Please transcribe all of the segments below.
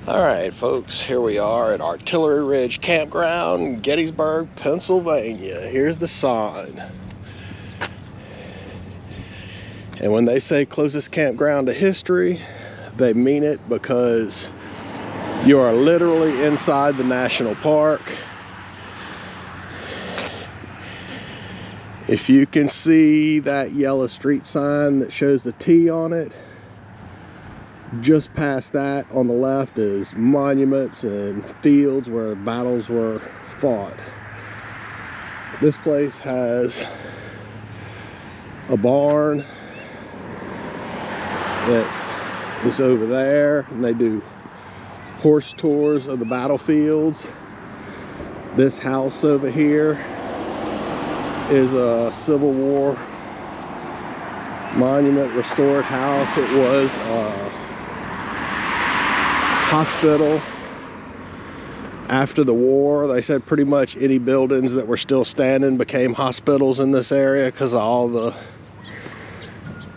Alright folks, here we are at Artillery Ridge Campground, Gettysburg, Pennsylvania. Here's the sign. And when they say closest campground to history, they mean it, because you are literally inside the national park. If you can see that yellow street sign that shows the T on it, just past that on the left is monuments and fields where battles were fought. This place has a barn that is over there, and they do horse tours of the battlefields. This house over here is a Civil War monument restored house. It was a hospital after the war. They said pretty much any buildings that were still standing became hospitals in this area because of all the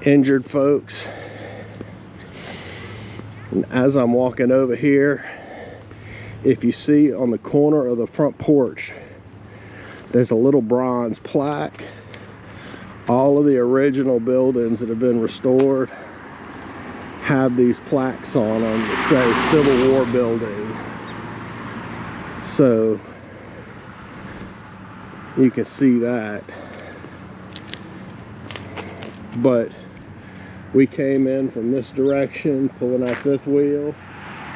injured folks. And as I'm walking over here, if you see on the corner of the front porch, there's a little bronze plaque. All of the original buildings that have been restored have these plaques on them that say Civil War building. So you can see that. But we came in from this direction, pulling our fifth wheel,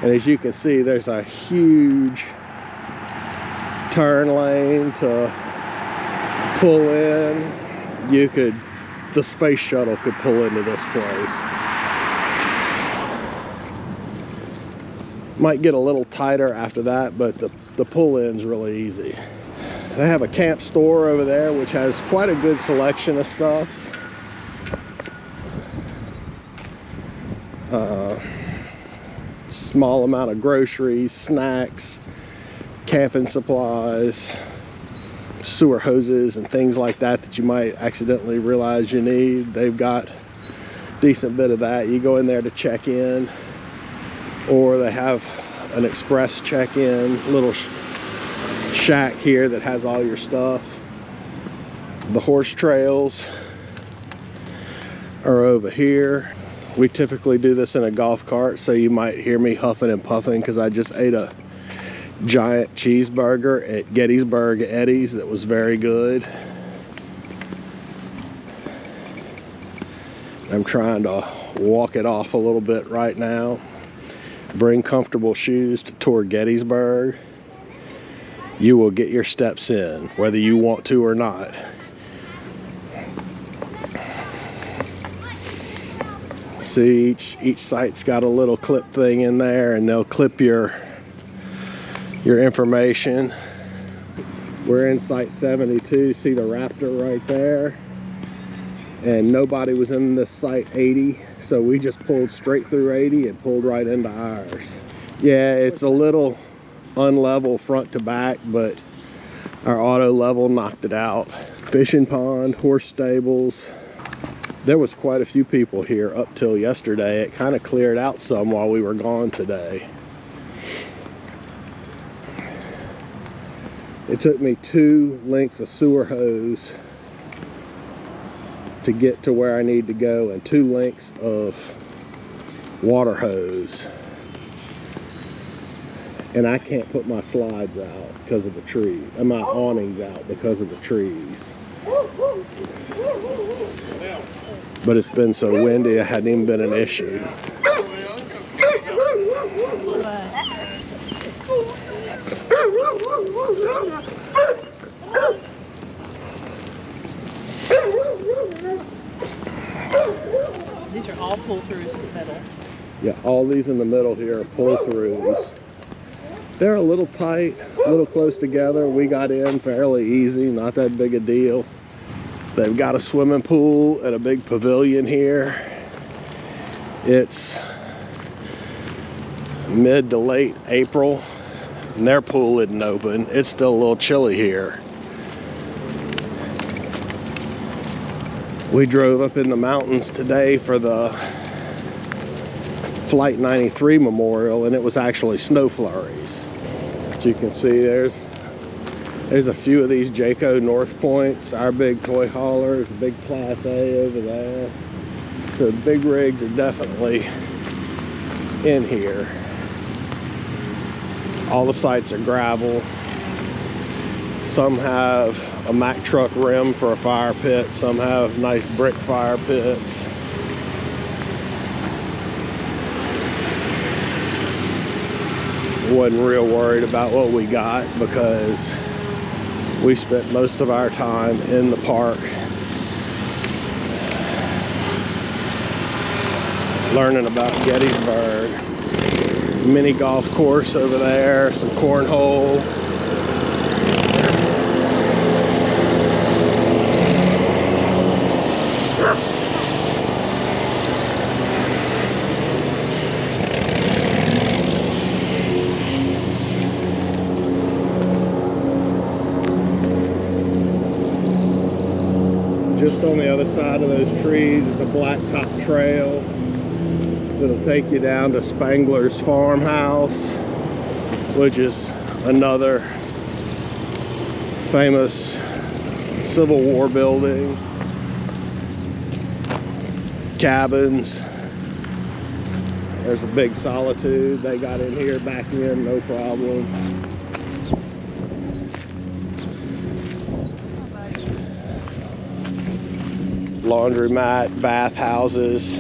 and as you can see, there's a huge turn lane to pull in. The space shuttle could pull into this place. Might get a little tighter after that, but the pull-in's really easy. They have a camp store over there, which has quite a good selection of stuff. Small amount of groceries, snacks, camping supplies, sewer hoses, and things like that that you might accidentally realize you need. They've got a decent bit of that. You go in there to check in, or they have an express check-in little shack here that has all your stuff. The horse trails are over here. We typically do this in a golf cart, so you might hear me huffing and puffing because I just ate a giant cheeseburger at Gettysburg Eddie's that was very good. I'm trying to walk it off a little bit right now. Bring comfortable shoes to tour Gettysburg. You will get your steps in, whether you want to or not. See, each site's got a little clip thing in there, and they'll clip your information. We're in site 72. See the Raptor right there? And nobody was in this site 80, so we just pulled straight through 80 and pulled right into ours. Yeah, it's a little unlevel front to back, but our auto level knocked it out. Fishing pond, horse stables. There was quite a few people here up till yesterday. It kind of cleared out some while we were gone today. It took me 2 lengths of sewer hose to get to where I need to go, and 2 lengths of water hose. And I can't put my slides out because of the tree, and my awnings out because of the trees. But it's been so windy, it hadn't even been an issue. These are all pull-throughs in the middle. Yeah, all these in the middle here are pull-throughs. They're a little tight, a little close together. We got in fairly easy, not that big a deal. They've got a swimming pool and a big pavilion here. It's mid to late April, and their pool isn't open. It's still a little chilly here. We drove up in the mountains today for the Flight 93 memorial, and it was actually snow flurries. As you can see, there's a few of these Jayco North Points, our big toy haulers, big Class A over there. So big rigs are definitely in here. All the sites are gravel. Some have a Mack truck rim for a fire pit. Some have nice brick fire pits. Wasn't real worried about what we got because we spent most of our time in the park learning about Gettysburg. Mini golf course over there, some cornhole. Just on the other side of those trees is a blacktop trail that'll take you down to Spangler's farmhouse, which is another famous Civil War building. Cabins. There's a big Solitude. They got in here, back in, no problem. Laundromat, bath houses.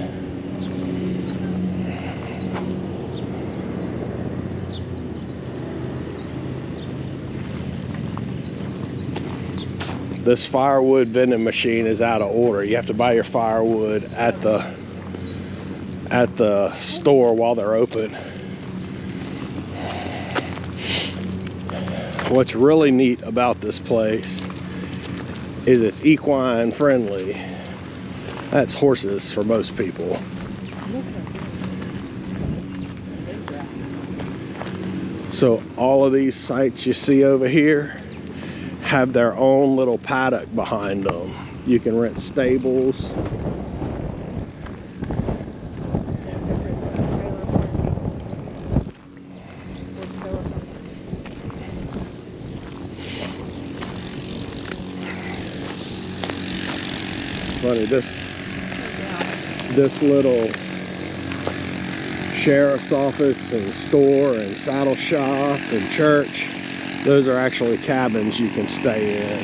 This firewood vending machine is out of order. You have to buy your firewood at the store while they're open. What's really neat about this place is it's equine friendly. That's horses for most people. So all of these sites you see over here have their own little paddock behind them. You can rent stables. Funny, this little sheriff's office and store and saddle shop and church, those are actually cabins you can stay in.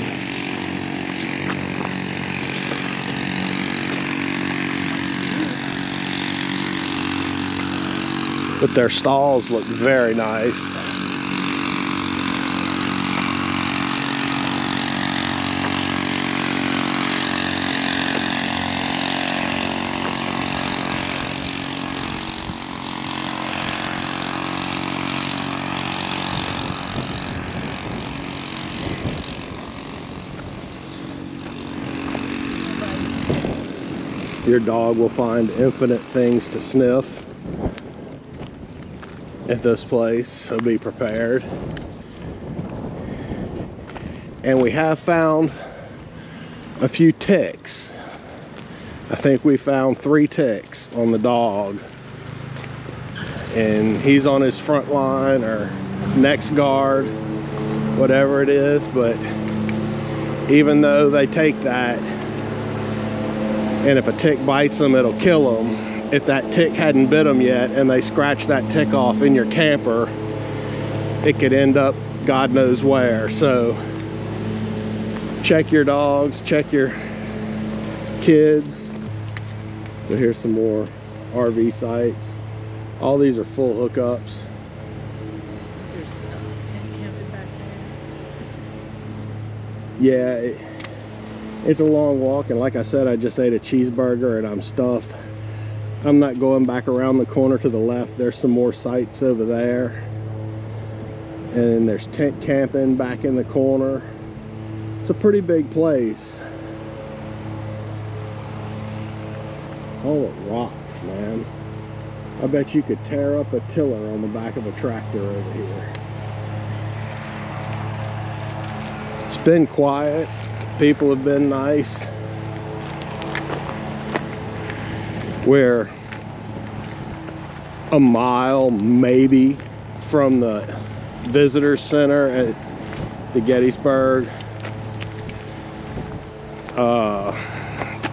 But their stalls look very nice. Your dog will find infinite things to sniff at this place, so be prepared. And we have found a few ticks. I think we found 3 ticks on the dog. And he's on his front line or next guard, whatever it is, but even though they take that, and if a tick bites them, it'll kill them. If that tick hadn't bit them yet and they scratch that tick off in your camper, it could end up God knows where. So check your dogs, check your kids. So here's some more RV sites. All these are full hookups. There's tent camping back there. Yeah, it's a long walk, and like I said, I just ate a cheeseburger and I'm stuffed. I'm not going back around the corner to the left. There's some more sites over there. And then there's tent camping back in the corner. It's a pretty big place. All the rocks, man. I bet you could tear up a tiller on the back of a tractor over here. It's been quiet. People have been nice. a mile maybe from the visitor center at the Gettysburg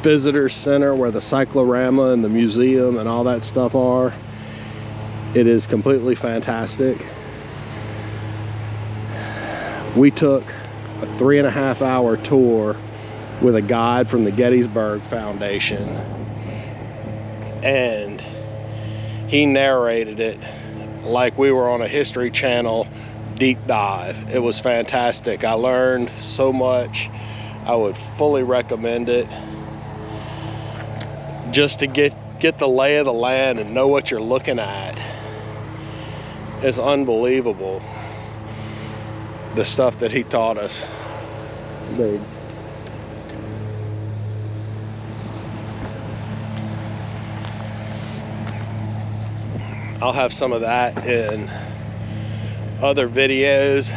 visitor center where the cyclorama and the museum and all that stuff are. It is completely fantastic. We took a 3.5 hour tour with a guide from the Gettysburg Foundation, and he narrated it like we were on a History Channel deep dive. It was fantastic. I learned so much. I would fully recommend it, just to get the lay of the land and know what you're looking at. It's unbelievable, the stuff that he taught us. Dude. I'll have some of that in other videos.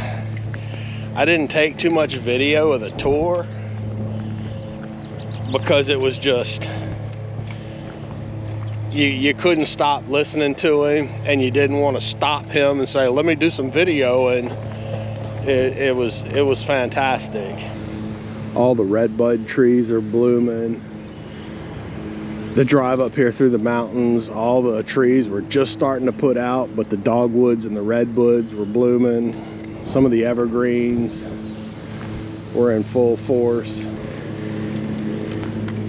I didn't take too much video of the tour because it was just, you couldn't stop listening to him, and you didn't want to stop him and say, let me do some video, and it was fantastic. All the redbud trees are blooming. The drive up here through the mountains, all the trees were just starting to put out, but the dogwoods and the redwoods were blooming. Some of the evergreens were in full force.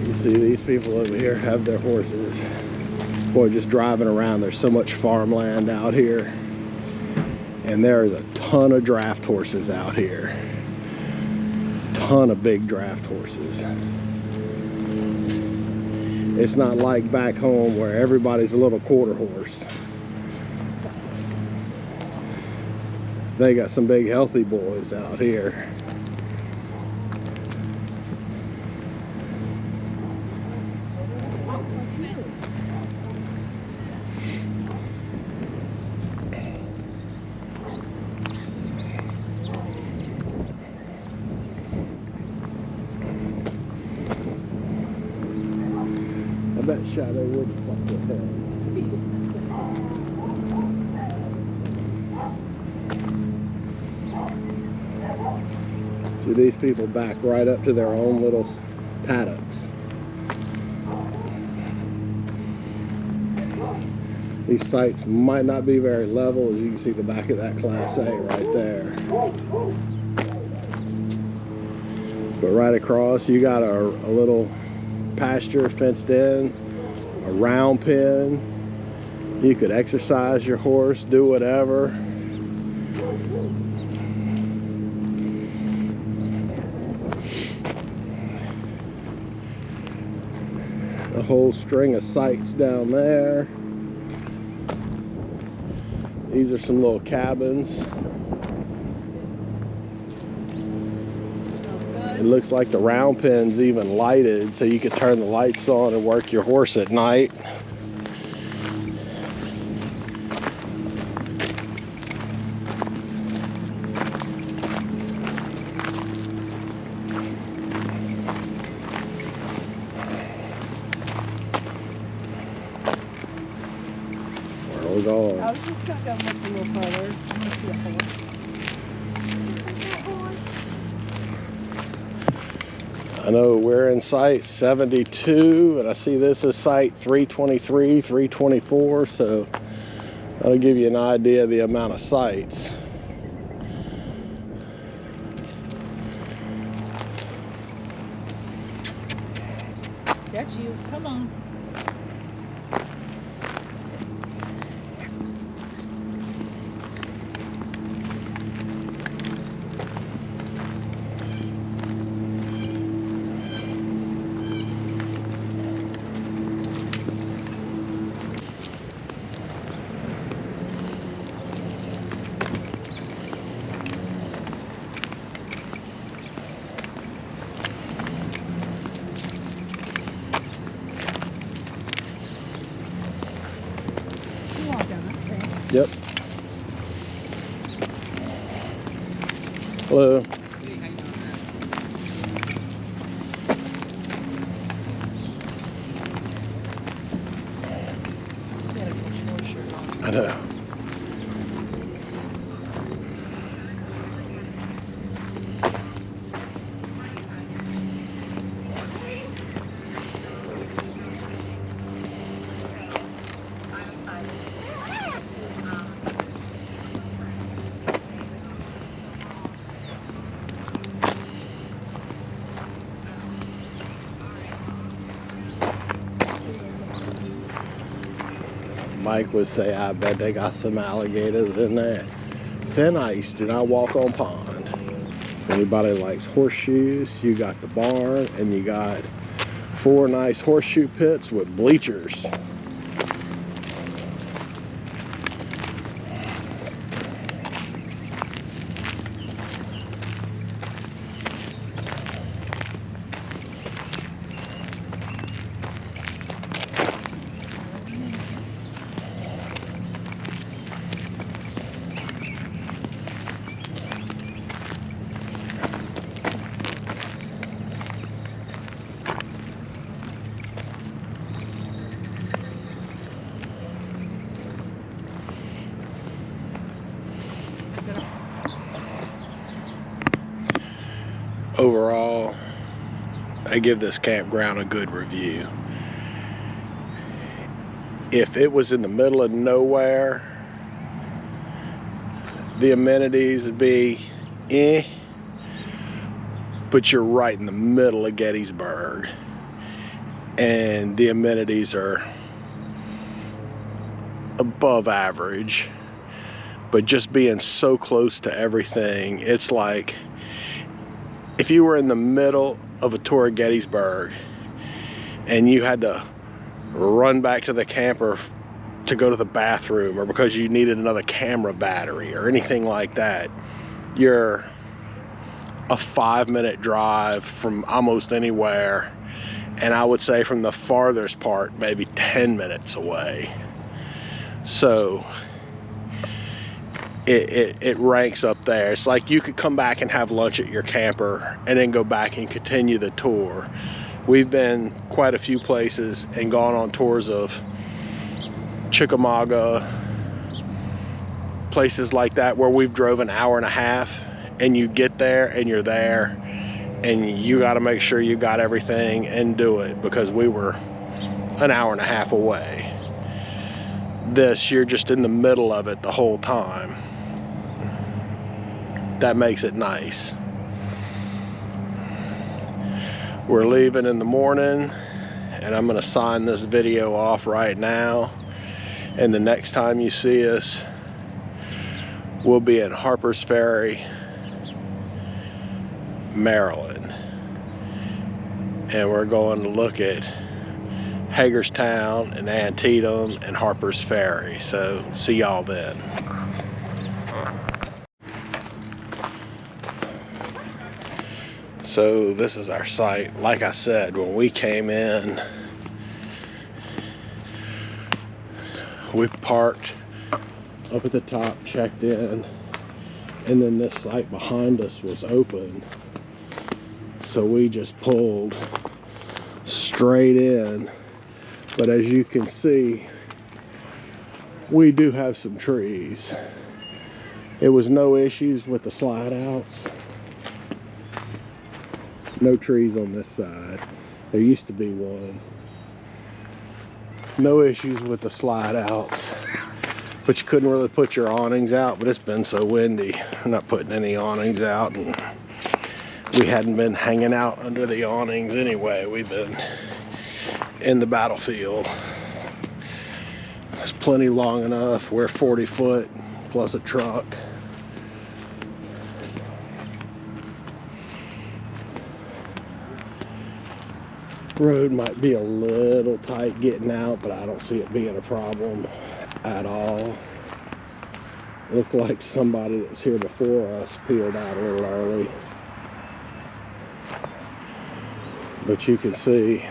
You see these people over here have their horses. Boy, just driving around, there's so much farmland out here. And there is a ton of draft horses out here. Ton of big draft horses. It's not like back home where everybody's a little quarter horse. They got some big healthy boys out here. I bet Shadow would fuck with him. See, these people back right up to their own little paddocks. These sites might not be very level, as you can see the back of that Class A right there. But right across, you got a little pasture fenced in, a round pen. You could exercise your horse, do whatever. A whole string of sites down there. These are some little cabins. It looks like the round pen's even lighted, so you could turn the lights on and work your horse at night. Where are we going? I was just gonna go look a little further. I wanna see a horse. I know we're in site 72, and I see this is site 323, 324, so that'll give you an idea of the amount of sites. That's you. Come on. Yep. Hello. I know. Mike would say, I bet they got some alligators in there. Thin ice, do not walk on pond. If anybody likes horseshoes, you got the barn and you got 4 nice horseshoe pits with bleachers. Overall, I give this campground a good review. If it was in the middle of nowhere, the amenities would be but you're right in the middle of Gettysburg and the amenities are above average. But just being so close to everything, it's like if you were in the middle of a tour of Gettysburg and you had to run back to the camper to go to the bathroom or because you needed another camera battery or anything like that, you're a 5-minute drive from almost anywhere, and I would say from the farthest part maybe 10 minutes away. So it ranks up there. It's like you could come back and have lunch at your camper and then go back and continue the tour. We've been quite a few places and gone on tours of Chickamauga, places like that where we've drove an hour and a half, and you get there and you're there and you got to make sure you got everything and do it, because we were an hour and a half away. This, you're just in the middle of it the whole time. That makes it nice. We're leaving in the morning and I'm going to sign this video off right now, and the next time you see us we'll be in Harper's Ferry, Maryland, and we're going to look at Hagerstown and Antietam and Harper's Ferry. So see y'all then. So this is our site. Like I said, when we came in, we parked up at the top, checked in, and then this site behind us was open. So we just pulled straight in. But as you can see, we do have some trees. It was no issues with the slide outs. No trees on this side. There used to be one. No issues with the slide outs. But you couldn't really put your awnings out, but it's been so windy. I'm not putting any awnings out, and we hadn't been hanging out under the awnings anyway. We've been in the battlefield. It's plenty long enough. We're 40 foot plus a truck. Road might be a little tight getting out, but I don't see it being a problem at all. Looked like somebody that was here before us peeled out a little early. But you can see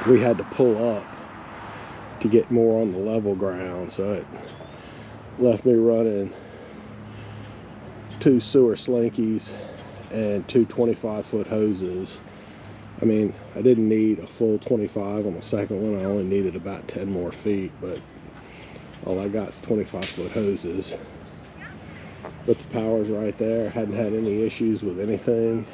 we had to pull up to get more on the level ground, so it left me running 2 sewer slinkies and 2 25-foot hoses I mean, I didn't need a full 25 on the second one. I only needed about 10 more feet, but all I got is 25-foot hoses. But the power's right there. I hadn't had any issues with anything.